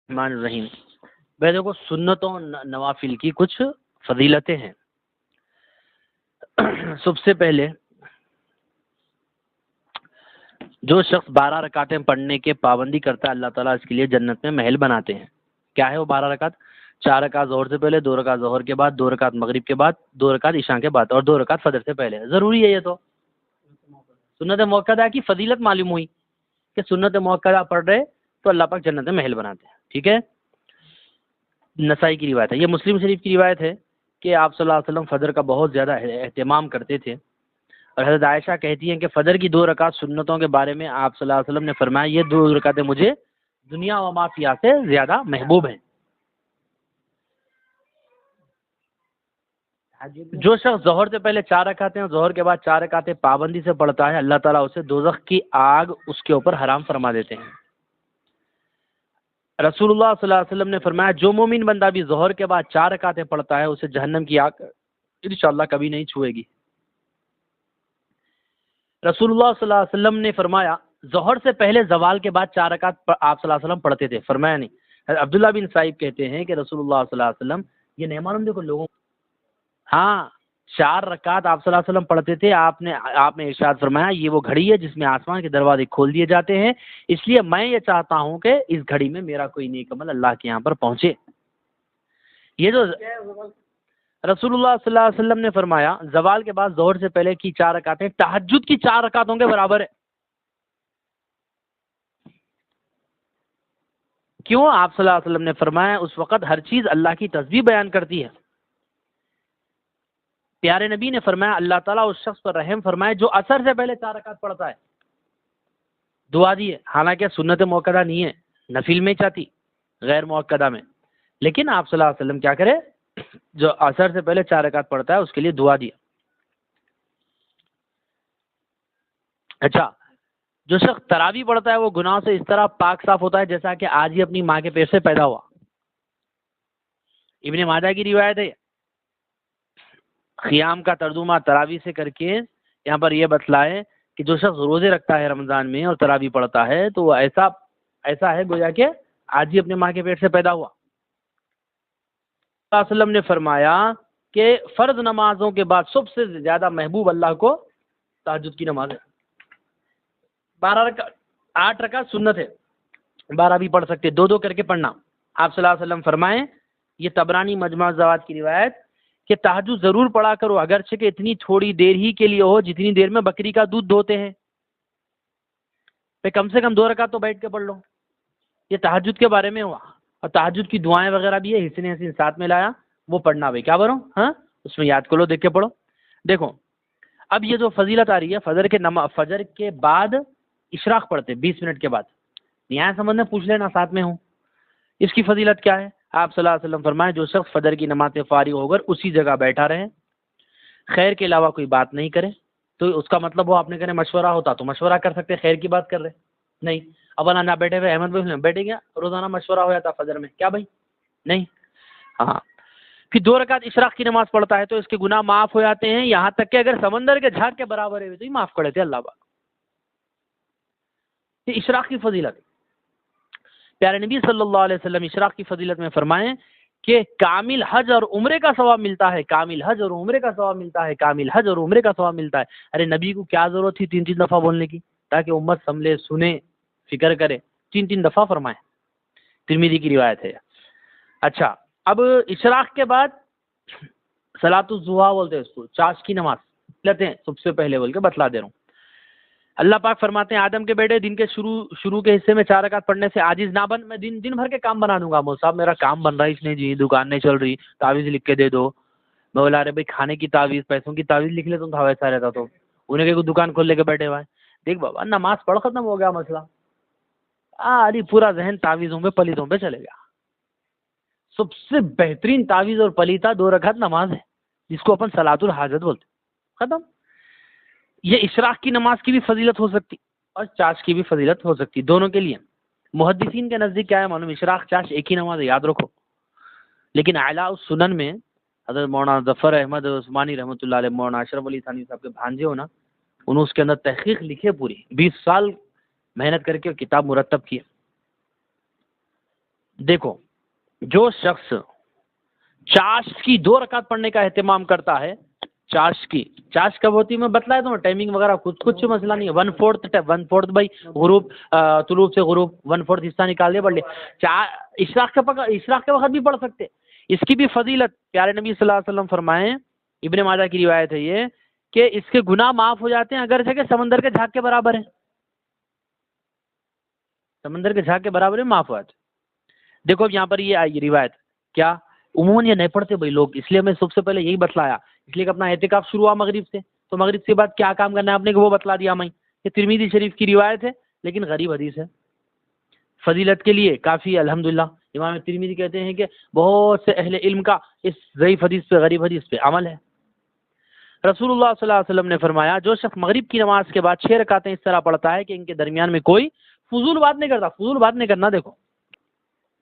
الرحمن الرحیم۔ بھائی دیکھو، سنتوں نوافل کی کچھ فضیلتیں ہیں۔ سب سے پہلے جو شخص 12 رکعتیں پڑھنے کے پابندی کرتا ہے، اللہ تعالیٰ اس کے لیے جنت میں محل بناتے ہیں۔ کیا ہے وہ 12 رکعت؟ 4 رکعت ظہر سے پہلے، 2 رکعت ظہر کے بعد، 2 رکعت مغرب کے بعد، 2 رکعت عشاء کے بعد، اور 2 رکعت فجر سے پہلے۔ ضروری ہے یہ تو۔ سنت موقعہ کی فضیلت معلوم ہوئی کہ سنت موقعہ پڑھ رہے تو اللہ پاک جنت میں محل بناتے ہیں۔ ٹھیک ہے، نسائی کی روایت ہے، یہ مسلم شریف کی روایت ہے کہ آپ صلی اللہ علیہ وسلم فجر کا بہت زیادہ اہتمام کرتے تھے، اور حضرت عائشہ کہتی ہیں کہ فجر کی 2 رکعت سنتوں کے بارے میں آپ صلی اللہ علیہ وسلم نے فرمایا یہ 2 رکعتیں مجھے دنیا و ما فیہا سے زیادہ محبوب ہیں۔ جو شخص ظہر سے پہلے 4 رکعتیں اور ظہر کے بعد 4 رکعتیں پابندی سے پڑھتا ہے، اللہ تعالیٰ اسے دوزخ کی آگ اس کے اوپر حرام فرما دیتے ہیں۔ رسول اللہ صلی اللہ علیہ وسلم نے فرمایا جو مومن بندہ بھی ظہر کے بعد 4 رکعتیں پڑھتا ہے اسے جہنم کی آگ انشاءاللہ کبھی نہیں چھوئے گی۔ رسول اللہ صلی اللہ علیہ وسلم نے فرمایا ظہر سے پہلے زوال کے بعد 4 رکعت آپ صلی اللہ علیہ وسلم پڑھتے تھے، فرمایا نہیں۔ عبداللہ بن صائب کہتے ہیں کہ رسول اللہ صلی اللہ علیہ وسلم، یہ نہیں معلوم دیکھو لوگوں، ہاں 4 رکعت آپ صلی اللہ علیہ وسلم پڑھتے تھے۔ آپ نے ارشاد فرمایا یہ وہ گھڑی ہے جس میں آسمان کے دروازے کھول دیے جاتے ہیں، اس لیے میں یہ چاہتا ہوں کہ اس گھڑی میں میرا کوئی نیک عمل اللہ کے یہاں پر پہنچے۔ یہ جو رسول اللہ صلی اللہ علیہ وسلم نے فرمایا زوال کے بعد ظہر سے پہلے کی 4 رکعتیں تہجد کی 4 رکعتوں کے برابر ہے۔ کیوں؟ آپ صلی اللہ علیہ وسلم نے فرمایا اس وقت ہر چیز اللہ کی تسبیح بیان کرتی ہے۔ پیارے نبی نے فرمایا اللہ تعالیٰ اس شخص پر رحم فرمائے جو عصر سے پہلے 4 رکعت پڑھتا ہے۔ دعا دی ہے، حالانکہ سنت موقعہ نہیں ہے، نفل میں چاہتی، غیر موقعہ میں، لیکن آپ صلی اللہ علیہ وسلم کیا کرے، جو عصر سے پہلے 4 رکعت پڑھتا ہے اس کے لیے دعا دیا۔ اچھا، جو شخص تراویح پڑھتا ہے وہ گناہوں سے اس طرح پاک صاف ہوتا ہے جیسا کہ آج ہی اپنی ماں کے پیٹ سے پیدا ہوا۔ ابن ماجہ کی روایت ہے۔ قیام کا ترجمہ تراویح سے کر کے یہاں پر یہ بتلائے کہ جو شخص روزے رکھتا ہے رمضان میں اور تراویح پڑھتا ہے تو وہ ایسا ہے گویا کہ آج ہی اپنے ماں کے پیٹ سے پیدا ہوا۔ صلی اللہ علیہ وسلم نے فرمایا کہ فرض نمازوں کے بعد سب سے زیادہ محبوب اللہ کو تہجد کی نماز ہے۔ 12 رکعت، 8 رکعت سنت ہے، 12 بھی پڑھ سکتے، 2 کر کے پڑھنا۔ آپ صلی اللہ علیہ وسلم فرمائیں، یہ طبرانی مجمع الزوائد کی روایت کہ تہجد ضرور پڑھا کرو اگرچہ کہ اتنی تھوڑی دیر ہی کے لیے ہو جتنی دیر میں بکری کا دودھ دھوتے ہیں۔ کم سے کم 2 رکعت تو بیٹھ کے پڑھ لو۔ یہ تہجد کے بارے میں ہوا، اور تہجد کی دعائیں وغیرہ بھی ہے، حسن حسین ساتھ میں لایا، وہ پڑھنا بھائی کیا بنو، ہاں اس میں یاد کرو، دیکھ کے پڑھو۔ دیکھو اب یہ جو فضیلت آ رہی ہے فجر کے بعد اشراق پڑھتے 20 منٹ کے بعد، یہاں سمجھ میں پوچھ لینا ساتھ میں ہوں، اس کی فضیلت کیا ہے؟ آپ صلی اللہ علیہ وسلم فرمائے جو شخص فجر کی نماز سے فارغ ہو کر اسی جگہ بیٹھا رہے، خیر کے علاوہ کوئی بات نہیں کرے، تو اس کا مطلب وہ آپ نے کہنے مشورہ ہوتا تو مشورہ کر سکتے، خیر کی بات کر رہے نہیں، اب نہ بیٹھے ہوئے احمد بھائی بیٹھے گیا روزانہ مشورہ ہو جاتا فجر میں، کیا بھائی نہیں، ہاں پھر 2 رکعت اشراق کی نماز پڑھتا ہے تو اس کے گناہ معاف ہو جاتے ہیں، یہاں تک کہ اگر سمندر کے جھاگ کے برابر ہے تو ہی معاف کر دیتے اللہ پاک۔ یہ اشراق کی فضیلت ہے۔ پیارے نبی صلی اللہ علیہ وسلم اشراق کی فضیلت میں فرمائیں کہ کامل حج اور عمرے کا ثواب ملتا ہے، کامل حج اور عمرے کا ثواب ملتا ہے، کامل حج اور عمرے کا ثواب ملتا ہے۔ ارے نبی کو کیا ضرورت تھی 3 دفعہ بولنے کی، تاکہ امت سمجھے، سنے، فکر کرے، 3 دفعہ فرمائے، ترمذی کی روایت ہے۔ اچھا، اب اشراق کے بعد صلاۃ الضحیٰ بولتے ہیں اس کو، چاش کی نماز لیتے ہیں سب سے پہلے، بول کے بتلا دے رہا ہوں۔ اللہ پاک فرماتے ہیں آدم کے بیٹے دن کے شروع کے حصے میں 4 رکعت پڑھنے سے عاجز نہ بن، میں دن بھر کے کام بنا دوں گا۔ مول صاحب میرا کام بن رہا ہے اس نے جی، دکان نہیں چل رہی، تعویذ لکھ کے دے دو۔ میں بولا ارے بھائی کھانے کی تعویذ، پیسوں کی تعویذ لکھ لے تم تھا، ویسا رہتا تو انہیں کہ دکان کھول لے کے بیٹھے ہوئے۔ دیکھ بابا نماز پڑھ ختم ہو گیا مسئلہ، ارے پورا ذہن تعویذوں پہ پلیتوں پہ چلے گیا۔ سب سے بہترین تعویذ اور پلیتا 2 رکعت نماز ہے، جس کو اپن صلاۃ الحاجت بولتے، ختم۔ یہ اشراق کی نماز کی بھی فضیلت ہو سکتی اور چاش کی بھی فضیلت ہو سکتی، دونوں کے لیے۔ محدثین کے نزدیک کیا ہے معلوم، اشراق چاش ایک ہی نماز ہے، یاد رکھو، لیکن اعلیٰ السنن میں حضرت مولانا ظفر احمد عثمانی رحمۃ اللہ علیہ، مولانا اشرف علی تھانوی صاحب کے بھانجے ہو نا، انہوں اس کے اندر تحقیق لکھے، پوری 20 سال محنت کر کے کتاب مرتب کی۔ دیکھو جو شخص چاشت کی 2 رکعت پڑھنے کا اہتمام کرتا ہے، چاشت کب ہوتی ہے میں بتلایا تو ٹائمنگ وغیرہ کچھ مسئلہ نہیں ہے، 1/4 بھائی غروب طلوع سے غروب 1/4 حصہ نکال دیا پڑھ لیا، اشراق کے وقت بھی پڑھ سکتے، اس کی بھی فضیلت پیارے نبی صلی اللہ علیہ وسلم فرمائیں، ابن ماجہ کی روایت ہے یہ کہ اس کے گناہ معاف ہو جاتے ہیں اگرچہ کہ سمندر کے جھاگ کے برابر ہے، سمندر کے جھاگ کے برابر ہے، معاف ہو جاتے۔ دیکھو اب یہاں پر یہ آئی روایت کیا عموماً یہ نہیں پڑھتے بھائی لوگ، اس لیے میں سب سے پہلے یہی بتلایا، اس لیے کہ اپنا اعتکاف شروع ہوا مغرب سے، تو مغرب کے بعد کیا کام کرنا ہے آپ نے کہ وہ بتلا دیا میں، یہ ترمذی شریف کی روایت ہے لیکن غریب حدیث ہے، فضیلت کے لیے کافی الحمدللہ۔ امام ترمذی کہتے ہیں کہ بہت سے اہل علم کا اس ضعیف حدیث پہ غریب حدیث پہ عمل ہے۔ رسول اللہ صلی اللہ علیہ وسلم نے فرمایا جو شخص مغرب کی نماز کے بعد 6 رکعتیں اس طرح پڑھتا ہے کہ ان کے درمیان میں کوئی فضول بات نہیں کرتا، فضول بات نہیں کرنا، دیکھو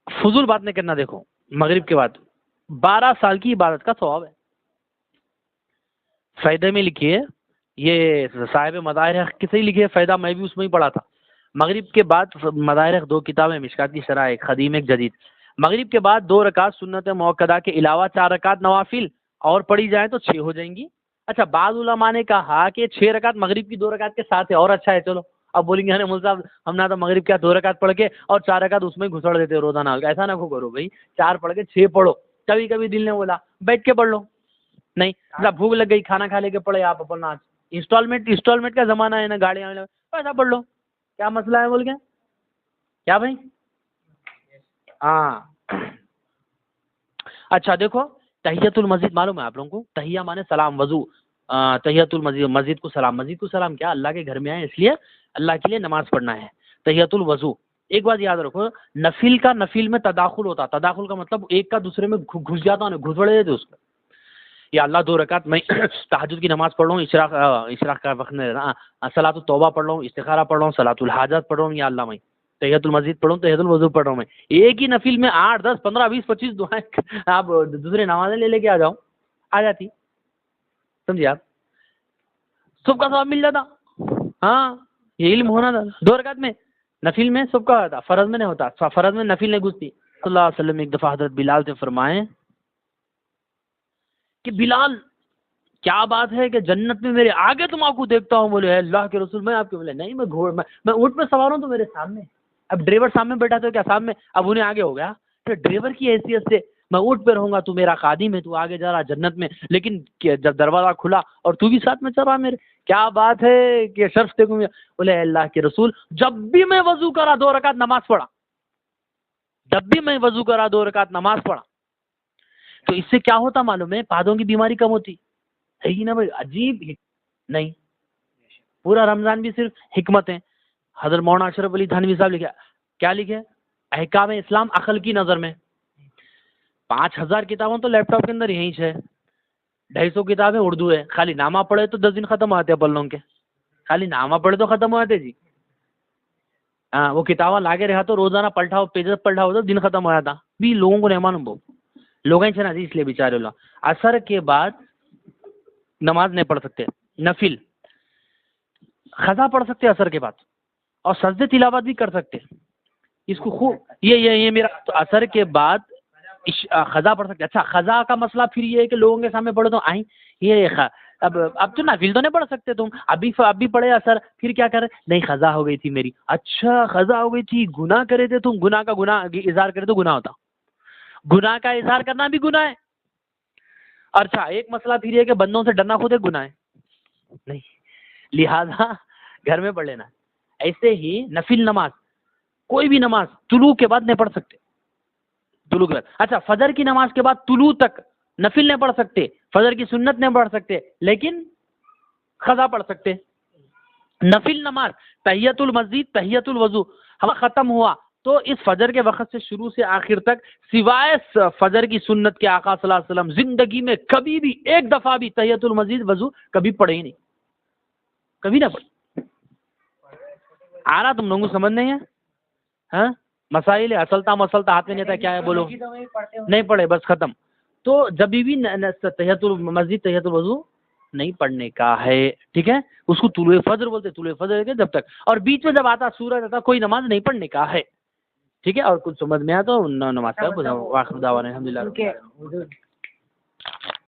فضول بات نہیں کرنا، دیکھو مغرب کے بعد 12 سال کی عبادت کا ثواب ہے۔ فائدہ میں لکھیے، یہ صاحب مظاہر حق کسے لکھے فائدہ، میں بھی اس میں ہی پڑھا تھا۔ مغرب کے بعد مظاہر حق 2 کتابیں، مشکات کی شرح، ایک قدیم ایک جدید۔ مغرب کے بعد 2 رکعت سنت موقدہ کے علاوہ 4 رکعت نوافل اور پڑھی جائیں تو 6 ہو جائیں گی۔ اچھا بعض علماء نے کہا کہ 6 رکعت مغرب کی 2 رکعت کے ساتھ ہے اور اچھا ہے، چلو اب بولیں گے مول صاحب ہم نہ تو مغرب کیا 2 رکعت پڑھ کے اور 4 رکعت اس میں گھسڑ دیتے روزانہ، ایسا نہ کرو بھائی، 4 پڑھ کے 6 پڑھو، کبھی کبھی دل نے بولا بیٹھ کے پڑھ لو، نہیں بھوک لگ گئی کھانا کھا لے کے پڑھے آپ اپنا، انسٹالمنٹ کا زمانہ ہے نا، گاڑیاں ایسا پڑھ لو، کیا مسئلہ ہے بول کے کیا بھائی؟ ہاں اچھا دیکھو تحیت المسجد معلوم ہے آپ لوگوں کو، تحیہ مانے سلام، وضو، تحیت المسجد، مسجد کو سلام کیا اللہ کے گھر میں آئے اس لیے اللہ کے لیے نماز پڑھنا ہے، تحیت الوضو۔ ایک بات یاد رکھو، نفل میں تداخل ہوتا، تداخل کا مطلب ایک کا دوسرے میں گھس جاتا ہے، گھسڑے دیتے اس کو، یا اللہ 2 رکعت میں تہجد کی نماز پڑھ رہا ہوں، اشراق کا وقت میں صلاۃ التوبہ پڑھ رہا ہوں، استخارہ پڑھ رہا ہوں، صلاۃ الحاجات پڑھ رہا ہوں، یا اللہ میں تحیت المسجد پڑھ رہا ہوں، تحیت الوضو پڑھ رہا ہوں، میں ایک ہی نفل میں 8 10 15 20 25 دعائیں آپ دوسرے نمازیں لے کے آ جاؤ، آ جاتی، سمجھے آپ، سب کا ثواب مل جاتا۔ ہاں یہ علم ہونا تھا، 2 رکعت میں نفل میں سب کا ہوتا، فرض میں نہیں ہوتا، فرض میں نفل نہیں گھستی۔ صلی اللہ علیہ وسلم ایک دفعہ حضرت بلال سے فرمائیں کہ بلال کیا بات ہے کہ جنت میں میرے آگے تم آپ کو دیکھتا ہوں، بولے اللہ کے رسول میں آپ کے، بولے نہیں میں اونٹ پہ سوار ہوں تو میرے سامنے، اب ڈرائیور سامنے بیٹھا تو کیا سامنے، اب انہیں آگے ہو گیا، پھر ڈرائیور کی حیثیت سے میں اونٹ پہ رہوں گا، تو میرا خادم ہے، تو آگے جا رہا جنت میں، لیکن جب دروازہ کھلا اور تو بھی ساتھ میں چل رہا میرے، کیا بات ہے کہ شرف دیکھوں گا، بولے اللہ کے رسول جب بھی میں وضو کرا 2 رکعت نماز پڑھا، جب بھی میں وضو کرا 2 رکعت نماز پڑھا، تو اس سے کیا ہوتا معلوم ہے، پادوں کی بیماری کم ہوتی ہے ہی نا بھائی، عجیب نہیں، پورا رمضان بھی صرف حکمت ہے۔ حضرت مولانا اشرف علی تھانوی صاحب لکھا، کیا لکھے، احکام اسلام عقل کی نظر میں، 5000 کتابوں تو لیپ ٹاپ کے اندر یہیں ہے، 250 کتابیں اردو ہے، خالی نامہ پڑھے تو 10 دن ختم ہوتے ہیں پلوں کے، خالی نامہ پڑھے تو ختم ہوتے جی، ہاں وہ کتابیں لاگے رہا تو روزانہ پلٹاؤ پیجز پلٹاؤ تو دن ختم ہوا تھا، بھی لوگوں کو نہیں معلوم، وہ لوگ ہیں نا جی، اس لیے بیچارے لوگ اثر کے بعد نماز نہیں پڑھ سکتے، نفل قضا پڑھ سکتے اثر کے بعد، اور سجدے تلاوت بھی کر سکتے، اس کو خوب یہ میرا تو اثر کے بعد قضا پڑھ سکتے۔ اچھا قضا کا مسئلہ پھر یہ ہے کہ لوگوں کے سامنے پڑھو تو آئیں یہ اب تو نفل تو نہیں پڑھ سکتے تم، ابھی پڑھے اثر، پھر کیا کرے، نہیں قضا ہو گئی تھی میری، اچھا قضا ہو گئی تھی، گناہ کرے تھے تم، گناہ کا گناہ اظہار کرے تو گناہ ہوتا، گناہ کا اظہار کرنا بھی گناہ ہے۔ اچھا ایک مسئلہ پھر یہ کہ بندوں سے ڈرنا خود ایک گناہ ہے، نہیں لہذا گھر میں پڑھ لینا۔ ایسے ہی نفل نماز، کوئی بھی نماز طلوع کے بعد نہیں پڑھ سکتے، طلوع کے بعد، اچھا فجر کی نماز کے بعد طلوع تک نفل نہیں پڑھ سکتے، فجر کی سنت نہیں پڑھ سکتے، لیکن قضا پڑھ سکتے۔ نفل نماز تحیت المسجد، تحیت الوضو ہم ختم ہوا تو اس فجر کے وقت سے شروع سے آخر تک سوائے فجر کی سنت کے آقا صلی اللہ علیہ وسلم زندگی میں کبھی بھی ایک دفعہ بھی تحیت المسجد وضو کبھی پڑھے ہی نہیں، کبھی نہ پڑھے۔ آ رہا تم لوگوں کو سمجھ نہیں ہے، ہاں مسائل ہے، اصلتا ہاتھ میں نہیں تھا، کیا ہے بولو، نہیں پڑھے بس ختم۔ تو جب بھی تحیت المسجد تحیت الوضو نہیں پڑھنے کا ہے، ٹھیک ہے، اس کو طلوع فجر بولتے، طلوع فجر کے جب تک، اور بیچ میں جب آتا سورج آتا کوئی نماز نہیں پڑھنے کا ہے، ٹھیک ہے، اور کچھ سمجھ میں آیا تو نماز کا واخر دعوانا الحمدللہ.